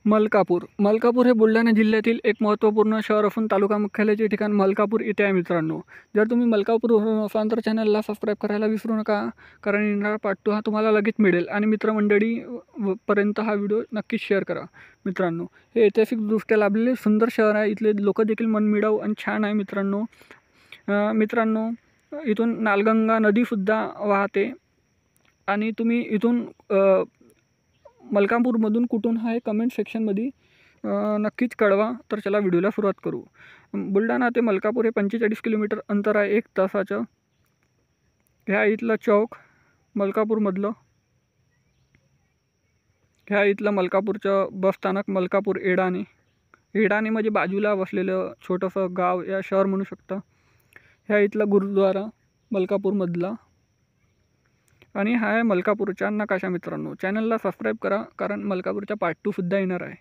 मलकापूर हे बुलढाणा जिल्ह्यातील एक महत्त्वपूर्ण शहर असून तालुका मुख्यालयाचे ठिकाण मलकापूर इथे आहे मित्रांनो. जर तुम्ही मलकापूरवरून असाल तर चॅनलला सबस्क्राईब करायला विसरू नका, कारण येणारा पार्ट 2 हा तुम्हाला लगेच मिळेल. आणि मित्रमंडळी पर्यंत हा व्हिडिओ नक्कीच शेअर करा मित्रांनो. हे ऐतिहासिकदृष्ट्या लाभलेले सुंदर शहर आहे. इथले लोक देखील मनमिळाऊ आणि छान आहे मित्रांनो. मित्रांनो, इथून नालगंगा नदीसुद्धा वाहते. आणि तुम्ही इथून मलकापूरमधून कुठून आहे कमेंट सेक्शनमध्ये नक्कीच कळवा. तर चला व्हिडिओला सुरुवात करू. बुलढाणा ते मलकापूर हे 45 किलोमीटर अंतर आहे 1 तासाचं. ह्या इथलं चौक मलकापूरमधलं. ह्या इथलं मलकापूरचं बसस्थानक मलकापूर एडाणे. एडाणे म्हणजे बाजूला बसलेलं छोटंसं गाव या शहर म्हणू शकता. ह्या इथला गुरुद्वारा मलकापूरमधला. आणि हा आहे मलकापूरचा नकाशा मित्रांनो. चॅनलला सबस्क्राईब करा, कारण मलकापूरचा पार्ट 2 सुद्धा येणार आहे.